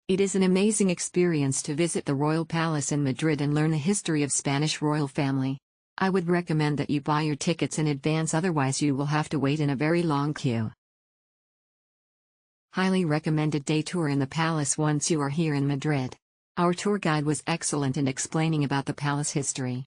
It is an amazing experience to visit the Royal Palace in Madrid and learn the history of Spanish royal family. I would recommend that you buy your tickets in advance, otherwise you will have to wait in a very long queue. Highly recommended day tour in the palace once you are here in Madrid. Our tour guide was excellent in explaining about the palace history.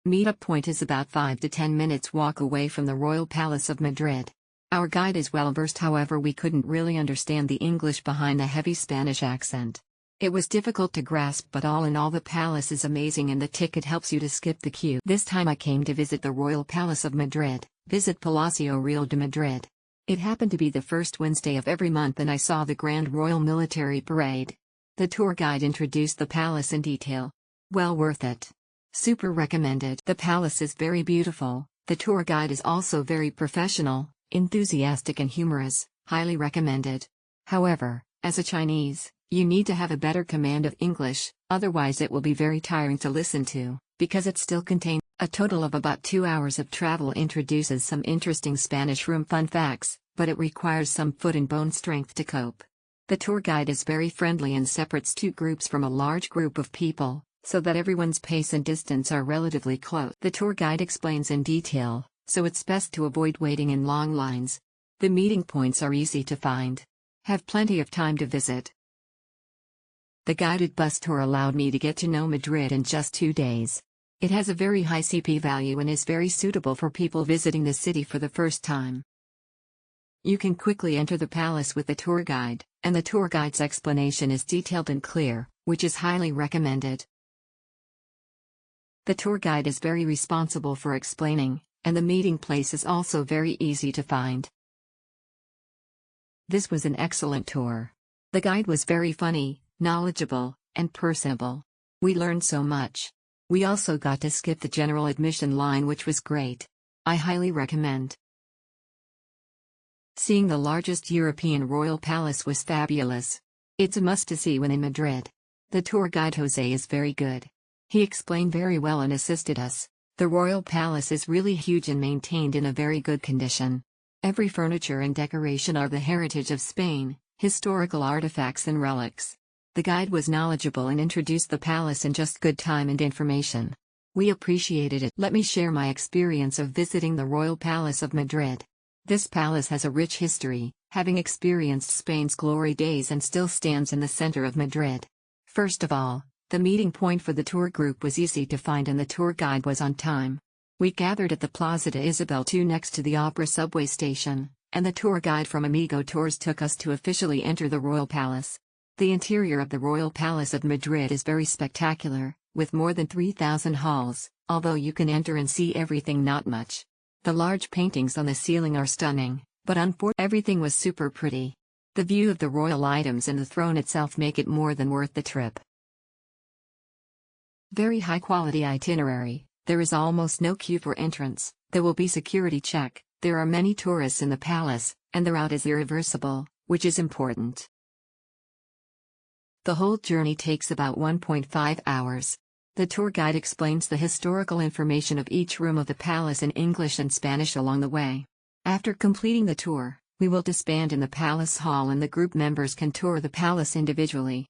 Meetup point is about 5 to 10 minutes walk away from the Royal Palace of Madrid. Our guide is well versed, however we couldn't really understand the English behind the heavy Spanish accent. It was difficult to grasp, but all in all the palace is amazing and the ticket helps you to skip the queue. This time I came to visit the Royal Palace of Madrid, visit Palacio Real de Madrid. It happened to be the first Wednesday of every month and I saw the Grand Royal Military Parade. The tour guide introduced the palace in detail. Well worth it. Super recommended. The palace is very beautiful, the tour guide is also very professional, enthusiastic and humorous, highly recommended. However, as a Chinese, you need to have a better command of English, otherwise it will be very tiring to listen to, because it still contains a total of about 2 hours of travel. Introduces some interesting Spanish room fun facts, but it requires some foot and bone strength to cope. The tour guide is very friendly and separates two groups from a large group of people, so that everyone's pace and distance are relatively close. The tour guide explains in detail, so it's best to avoid waiting in long lines. The meeting points are easy to find. Have plenty of time to visit. The guided bus tour allowed me to get to know Madrid in just 2 days. It has a very high CP value and is very suitable for people visiting the city for the first time. You can quickly enter the palace with the tour guide, and the tour guide's explanation is detailed and clear, which is highly recommended. The tour guide is very responsible for explaining, and the meeting place is also very easy to find. This was an excellent tour. The guide was very funny, knowledgeable, and personable. We learned so much. We also got to skip the general admission line, which was great. I highly recommend. Seeing the largest European royal palace was fabulous. It's a must-to-see when in Madrid. The tour guide Jose is very good. He explained very well and assisted us. The royal palace is really huge and maintained in a very good condition. Every furniture and decoration are the heritage of Spain, historical artifacts and relics. The guide was knowledgeable and introduced the palace in just good time and information. We appreciated it. Let me share my experience of visiting the Royal Palace of Madrid. This palace has a rich history, having experienced Spain's glory days and still stands in the center of Madrid. First of all, the meeting point for the tour group was easy to find and the tour guide was on time. We gathered at the Plaza de Isabel II next to the Opera subway station, and the tour guide from Amigo Tours took us to officially enter the Royal Palace. The interior of the Royal Palace of Madrid is very spectacular, with more than 3,000 halls, although you can enter and see everything not much. The large paintings on the ceiling are stunning, but unfortunately everything was super pretty. The view of the royal items and the throne itself make it more than worth the trip. Very high quality itinerary. There is almost no queue for entrance, there will be security check, there are many tourists in the palace, and the route is irreversible, which is important. The whole journey takes about 1.5 hours. The tour guide explains the historical information of each room of the palace in English and Spanish along the way. After completing the tour, we will disband in the palace hall and the group members can tour the palace individually.